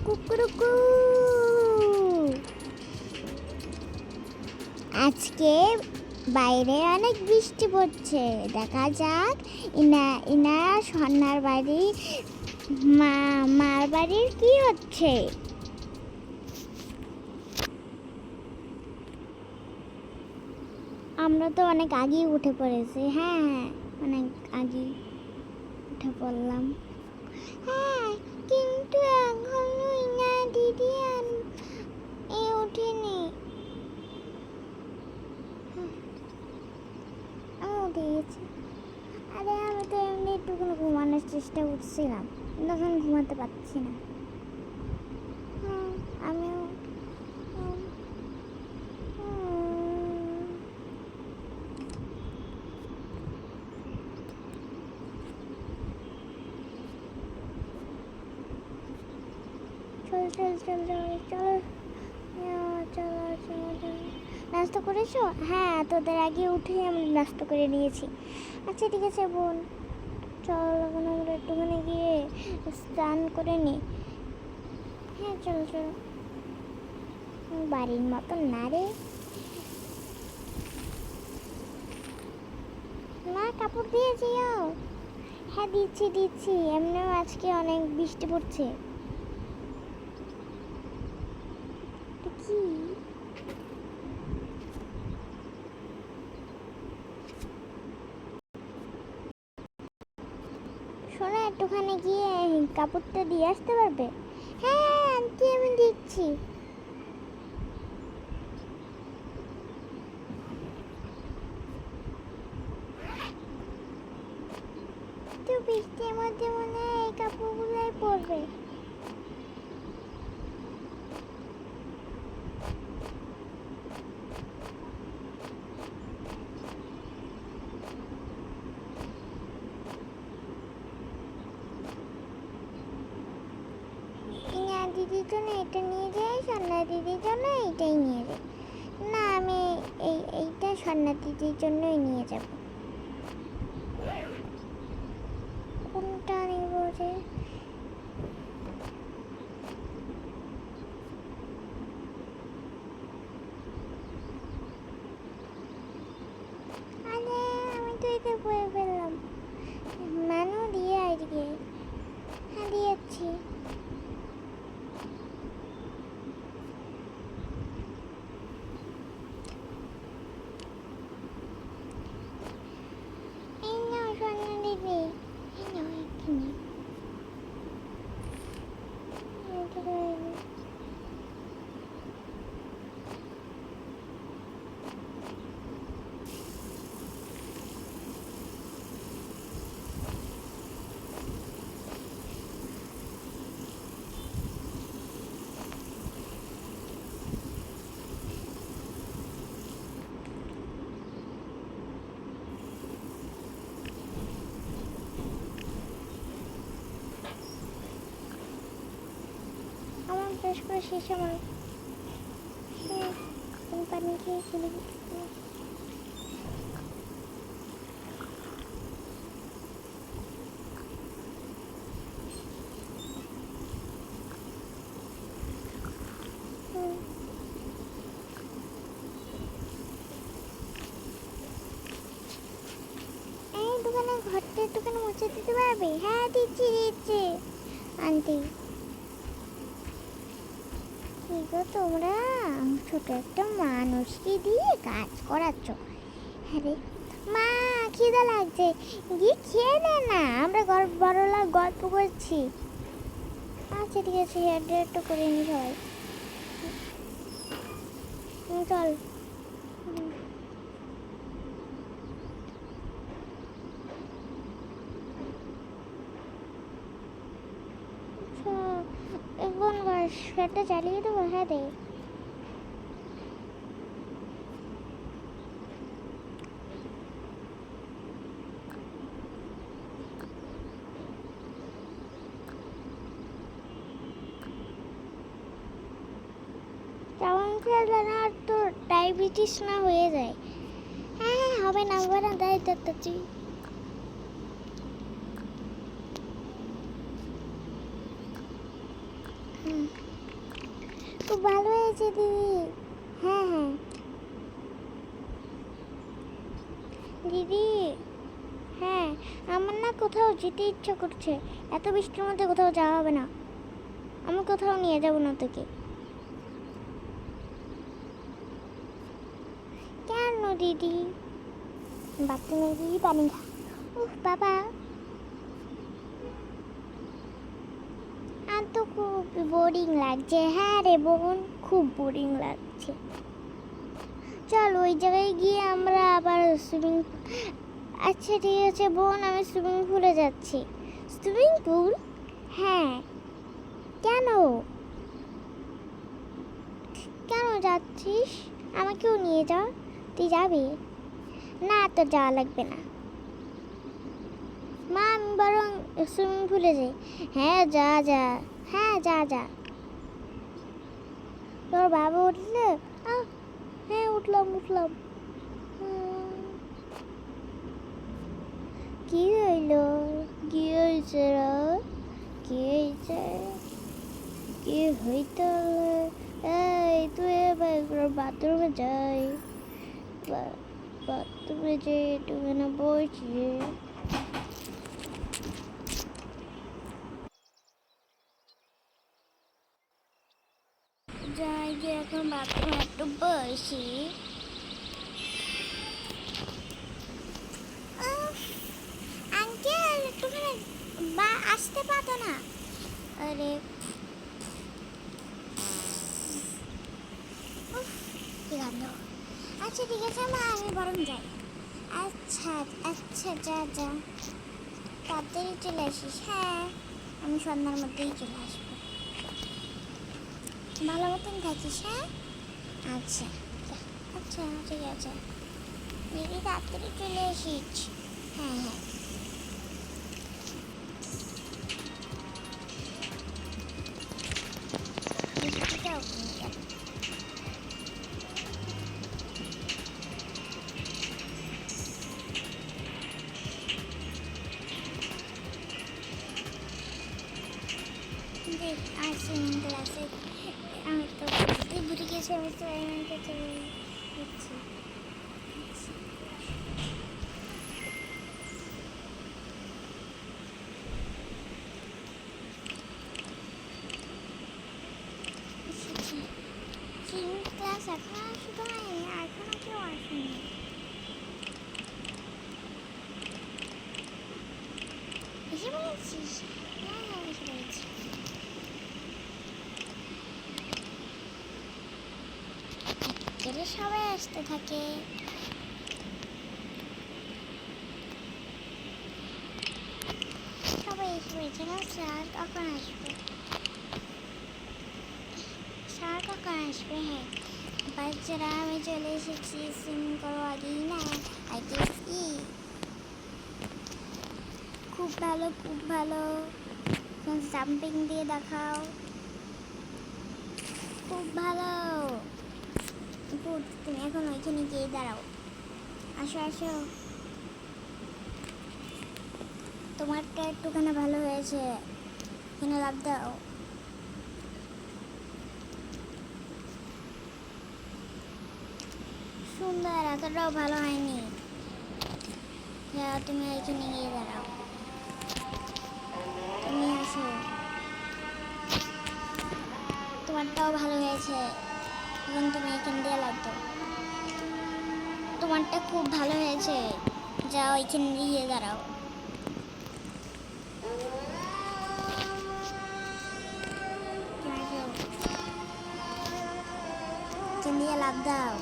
কুকুরুকু। আজকে বাইরে অনেক বৃষ্টি পড়ছে, দেখা যাক ইনা সন্ন্যার বাড়ি মার বাড়ির কি হচ্ছে। আমরা তো অনেক আগেই উঠে পড়েছি। হ্যাঁ, অনেক আগে উঠে পড়লাম। হ্যাঁ, কিন্তু এখনো ইনা দিদি ওঠেনি। আমি উঠে গেছি। আরে আমি তো এমনি একটুখানি ঘুমানোর চেষ্টা করছিলাম, তখন ঘুমাতে পারছি না। আমিও চল চলো নাস্তা করেছো? হ্যাঁ, তোদের আগে উঠে আমি নাস্তা করে নিয়েছি। আচ্ছা ঠিক আছে বোন, চল এখন আমরা একটুখানি গিয়ে স্নান করে নিই। হ্যাঁ চলো। বাড়ির মতন না রে, না কাপড় দিয়েছি। হ্যাঁ দিচ্ছি। এমনিও আজকে অনেক বৃষ্টি পড়ছে। কি শোনো, একটুখানি গিয়ে কাপড়টা দিয়ে আসতে পারবে? হ্যাঁ আন্টি, আমি দিচ্ছি। তো বৃষ্টির মধ্যে মনে হয় এই কাপড়গুলোই পরবে। ইনা দিদির জন্য এটা নিয়ে যাই, সন্ধ্যা দিদির জন্য এইটাই নিয়ে যাই। না, আমি এইটা সন্ধ্যা দিদির জন্যই নিয়ে যাব। কোনটা নিব রে? আরে আমি তো এটা পরে ফেললাম। মানু দিয়ে আজকে। হ্যাঁ দিয়েছি। এই নাও সন্ধ্যা দিদি, এই নাও এখানে। আমার বেশ করে শেষ। আমার পানি খেয়ে চলে গেছে। এই দোকানে ঘরটা একটুখানি মুছে দিতে পারবে? হ্যাঁ দিচ্ছি আন্টি। কি গো তোমরা, ছোট একটা মানুষকে দিয়ে কাজ করাচ্ছ? হ্যাঁ রে মা, খিদে লাগছে, গিয়ে খেয়ে নে না, আমরা বড়লা গল্প করছি। আচ্ছা ঠিক আছে, একটু করে নি সবাই। চল। এখন ফ্যানটা চালিয়ে দেবো? হ্যাঁ দে। কেমন খেলে না তো ডায়াবেটিস না হয়ে যায়? হ্যাঁ হবে না, হবে না, তাই দেখতেছি। হুম। খুব ভালো হয়েছে দিদি। হ্যাঁ হ্যাঁ দিদি। হ্যাঁ, আমার না কোথাও যেতে ইচ্ছা করছে। এত বৃষ্টির মধ্যে কোথাও যাওয়া হবে না। আমি কোথাও নিয়ে যাব না তোকে। কেন দিদি? বাথরুমে গিয়ে পানি খা। উহ বাবা, আর তো খুব বোরিং লাগছে। হ্যাঁ রে বোন, খুব বোরিং লাগছে। চল ওই জায়গায় গিয়ে আমরা আবার সুইমিং। আচ্ছা ঠিক আছে বোন, আমি সুইমিং পুলে যাচ্ছি। Swimming pool? হ্যাঁ। কেন? কেন যাচ্ছিস? আমাকেও নিয়ে যা। তুই যাবি? না, তোর যাওয়া লাগবে না। মা, আমি বরং সুইমিং পুলে যাই। হ্যাঁ যা যা। হ্যাঁ যা যা। তোর বাবা উঠলে? হ্যাঁ উঠলাম উঠলাম। কি হইল? কি হয়েছে রে? কি হয়েছে? কি হইতে? এই তুই এবার বাথরুমে যাই। বাথরুমে যে তুমি না বলছি। যাই যে এখন বাথরুমে একটু বসি। আঙ্কেল একটুখানি আসতে পারতো না? আরে কি গন্ধ। আচ্ছা ঠিক আছে মা, আমি বরং যাই। আচ্ছা আচ্ছা যা যা, তাড়াতাড়ি চলে আসিস। হ্যাঁ, আমি সন্ধ্যার মধ্যেই চলে আসবো। ভালো মতন থাকিস। হ্যাঁ আচ্ছা আচ্ছা ঠিক আছে দিদি, তাড়াতাড়ি চলে আসিস। হ্যাঁ হ্যাঁ। বৃষ্টিটাও কমে গেল। দেখ আর সুইমিং ক্লাসে আমি তো ভুলে গেছি, আমি সুইমিংটা চলে যাচ্ছি। সুইমিং ক্লাস এখন শুধু হয়নি, এখনো কেউ আসেনি। এসে বলেছিস? হ্যাঁ হ্যাঁ এসে বলেছি। সবাই আসতে থাকে। সবাই এসে পড়েছে না? স্যার কখন আসবে? স্যার কখন আসবে? হ্যাঁ বাচ্চারা, আমি চলে এসেছি। সুইমিং করো আগেই না, আগে খুব ভালো খুব ভালো। জাম্পিং দিয়ে দেখাও। খুব ভালো। গুড, তুমি এখন ওইখানে গিয়ে দাঁড়াও। আসো আসো, তোমারটা একটুখানি ভালো হয়েছে, এখানে লাভ দাও। সুন্দর, এতটাও ভালো হয়নি। তুমি এখানে গিয়ে দাঁড়াও। তুমি আসো, তোমারটাও ভালো হয়েছে। এখন তুমি এখান দিয়ে লাভ দাও। তোমারটা খুব ভালো হয়েছে, যাও এখানে গিয়ে দাঁড়াও। এখান দিয়ে লাভ দাও।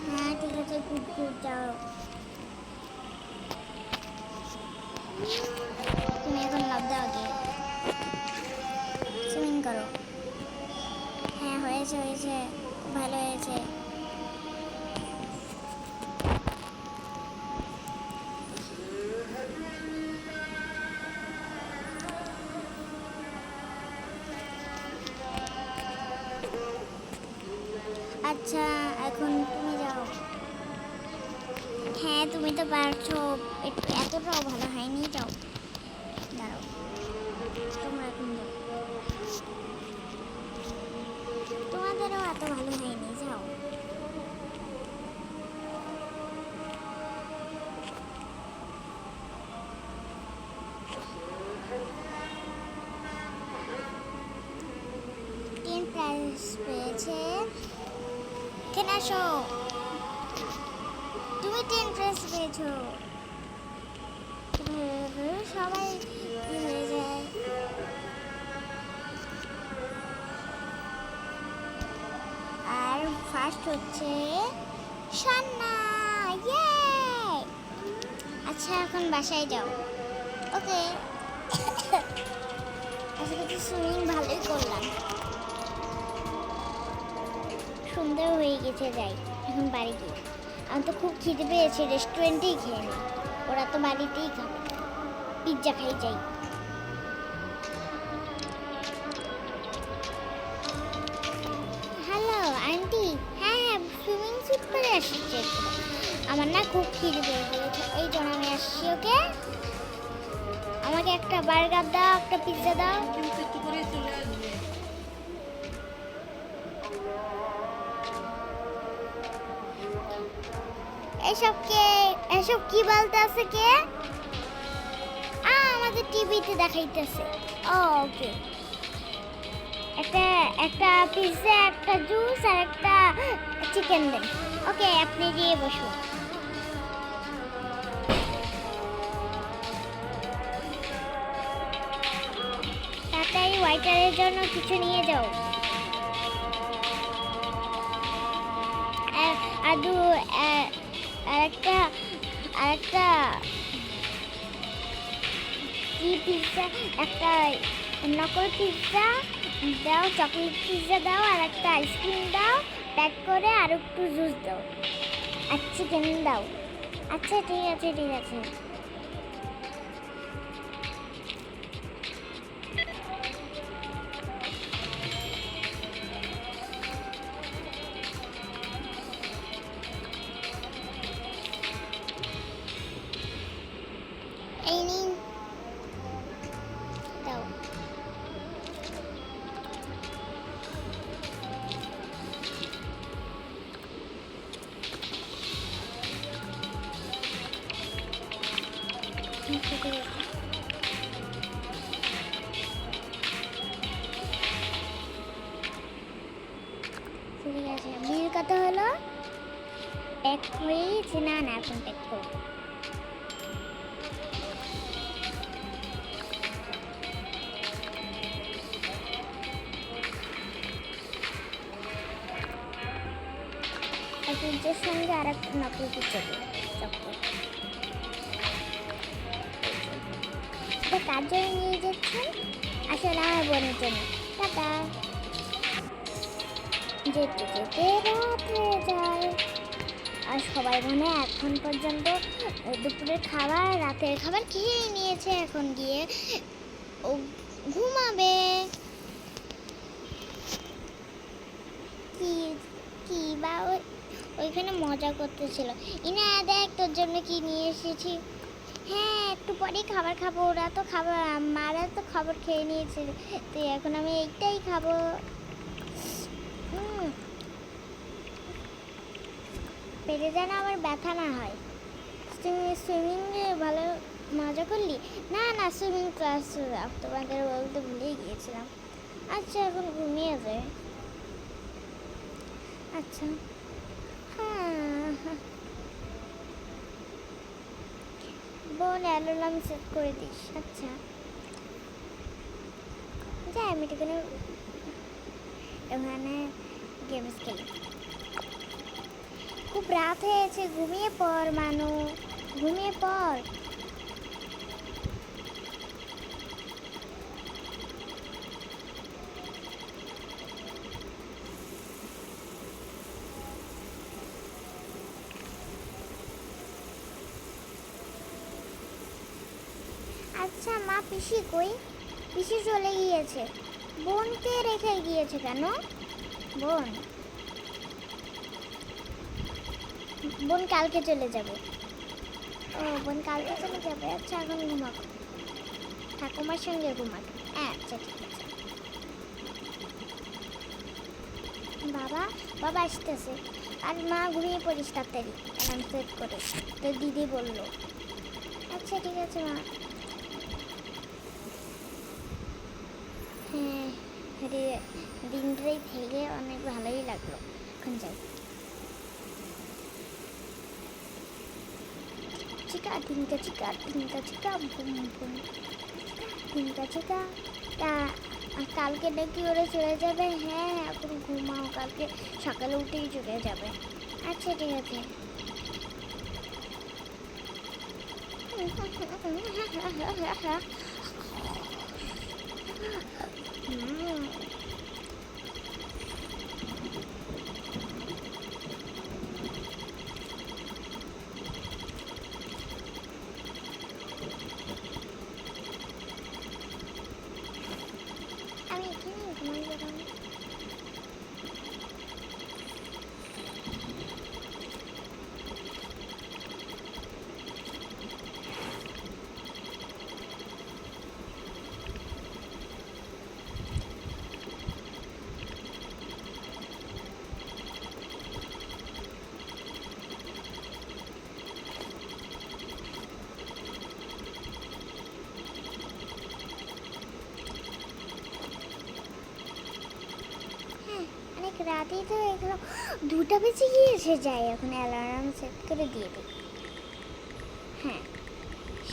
হ্যাঁ ঠিক আছে, গুড গুড, যাও। তুমি এখন লাভ দাও, আগে সুইমিং করো। হ্যাঁ হয়েছে হয়েছে, ভালো হয়েছে। আচ্ছা এখন তুমি যাও। হ্যাঁ তুমি তো পারছো, একটু এতটাও ভালো হয়নি, যাও দাঁড়াও। তোমরা এখন যাও, তোমাদেরও এত ভালো হয়নি, যাও। টিন প্রাইজ পেয়েছে, এখানে আসো, তুমি 10 প্রাইজ পেয়েছো। সবাই হয়ে যায়। আর ফার্স্ট হচ্ছে সান্না, ইয়ে। আচ্ছা এখন বাসায় যাও, ওকে। আজকে তো সুইমিং ভালোই করলাম, সুন্দর হয়ে গেছে। যাই এখন বাড়ি গিয়ে, আমি তো খুব খিদে পেয়েছে, রেস্টুরেন্টেই খেয়ে নিই, ওরা তো বাড়িতেই খাবে, পিৎজা খাই। যাই। হ্যালো আন্টি, হ্যাঁ হ্যাঁ সুইমিং স্যুট পরে আসছে, আমার না খুব খিদে পেয়ে গেছে, এই জন্য আমি আসছি। ওকে, আমাকে একটা বার্গার দাও, একটা পিৎজা দাও। এসব কি বলতে আছে কে? আমাদের টিভিতে দেখাইতেছে। ওকে, একটা একটা পিৎজা, একটা জুস আর একটা চিকেন দেন। ওকে, আপনি গিয়ে বসুন। তাড়াতাড়ি ওয়াইটারের জন্য কিছু নিয়ে যাও। আরেকটা কি পিৎজা, একটা নকল পিৎজা দাও, চকলেট পিৎজা দাও, আর একটা আইসক্রিম দাও প্যাক করে, আর একটু জুস দাও, আর চিকেন দাও। আচ্ছা ঠিক আছে ঠিক আছে। এই নিন, দাও। ঠিক আছে, বিল কত হলো? প্যাক হয়েছে? না না, এখন প্যাক করবো। পিৎজার সঙ্গে আর একটা নকল পিৎজা দিই, চকলেট। এটা কার জন্য নিয়ে যাচ্ছেন? আসলে আমার বোনের জন্য। টাটা। যেতে যেতে রাত হয়ে যায়, আর সবাই মনে এখন পর্যন্ত দুপুরের খাবার, রাতের খাবার খেয়ে নিয়েছে, এখন গিয়ে ও ঘুমাবে। কি কি বা ওইখানে মজা করতেছিল। ইনা দেখ তোর জন্য কি নিয়ে এসেছি। হ্যাঁ একটু পরেই খাবার খাবো, ওরা তো খাবার, মারা তো খাবার খেয়ে নিয়েছে, তো এখন আমি এইটাই খাবো। পেটে যেন আমার ব্যথা না হয়। সুইমিংয়ে ভালো মজা করলি? না না, সুইমিং ক্লাস তোমাদের বলতে ভুলেই গিয়েছিলাম। আচ্ছা এখন ঘুমিয়ে যায়। আচ্ছা হ্যাঁ, বোন অ্যালার্ম সেট করে দিস। আচ্ছা যাই, আমি ওখানে গেমস খেলি। খুব রাত হয়েছে, ঘুমিয়ে পড় মানু, ঘুমিয়ে পড়। আচ্ছা মা, পিসি কই? পিসি চলে গিয়েছে। বোনকে রেখে গিয়েছে কেন? বোন কালকে চলে যাবে। ও বোন কালকে চলে যাবে। আচ্ছা এখন ঘুমাবো। ঠাকুমার সঙ্গে ঘুমাবে। আচ্ছা ঠিক আছে। বাবা বাবা আসতেছে। আর মা ঘুমিয়ে পড়িস তাড়াতাড়ি, অ্যালার্ম সেট করে, তো দিদি বললো। আচ্ছা ঠিক আছে মা। হ্যাঁ রে, দিনটাই থেকে অনেক ভালোই লাগলো। এখন যাই। চিকা টিঙ্কা চিকা টিঙ্কা চিকা বুম বুম টিঙ্কা চিকা। তা কালকে নাকি ওরা চলে যাবে? হ্যাঁ এখন ঘুমাও, কালকে সকালে উঠেই চলে যাবে। আচ্ছা ঠিক আছে। আমি এখানে ঘুমাই গেলাম। অনেক রাতেই তো এগুলো, 2টা বেজে গিয়েছে। যাই এখন অ্যালার্ম সেট করে দিয়ে দেবো। হ্যাঁ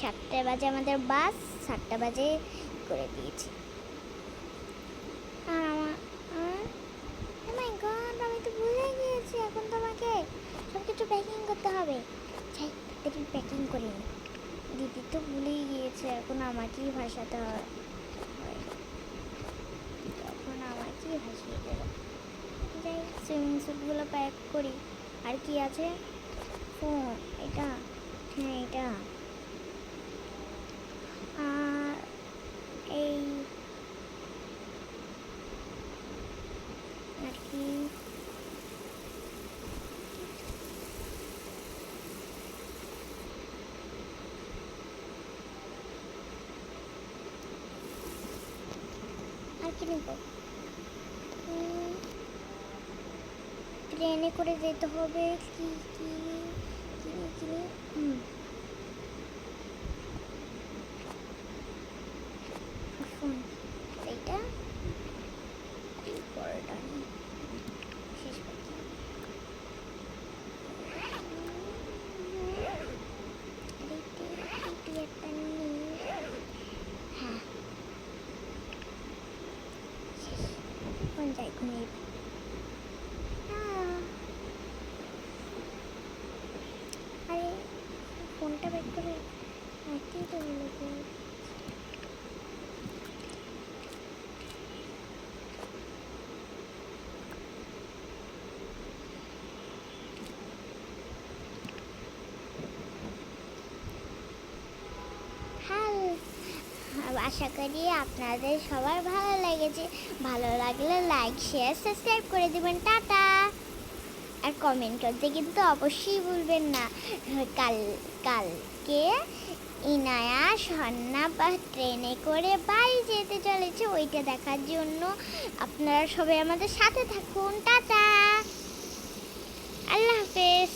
7টা বাজে আমাদের বাস, 7টা বাজে করে দিয়েছি। আর মাই গড, আমি তো ভুলে গিয়েছি। এখন তো আমাকে সব কিছু প্যাকিং করতে হবে। যাই তাড়াতাড়ি প্যাকিং করে নিই। দিদি তো ভুলেই গিয়েছে, এখন আমাকেই ভাসাতে হয়। এখন আমাকেই ভাসিয়ে দেবে। যাই সুইমিং স্যুটগুলো প্যাক করি। আর কি আছে? ফোন, এটা, হ্যাঁ এটা, আর এই, আর কি, আর কি নেব? ট্রেনে করে যেতে হবে। কি কি কিনে কিনে ফোন, এইটা, এই পরটা নিই, শেষ বাকি। একটা নিই। হ্যাঁ শেষ। এখন যাই ঘুমিয়ে। আরে ফোনটা বের করে রাখতেই তো হলো। আশা করি আপনাদের সবার ভালো লেগেছে। ভালো লাগলে লাইক শেয়ার সাবস্ক্রাইব করে দেবেন। টাটা। আর কমেন্ট করতে কিন্তু অবশ্যই ভুলবেন না। কালকে ইনায়া সন্না বা ট্রেনে করে বাড়ি যেতে চলেছে, ওইটা দেখার জন্য আপনারা সবাই আমাদের সাথে থাকুন। টাটা, আল্লাহ হাফেজ।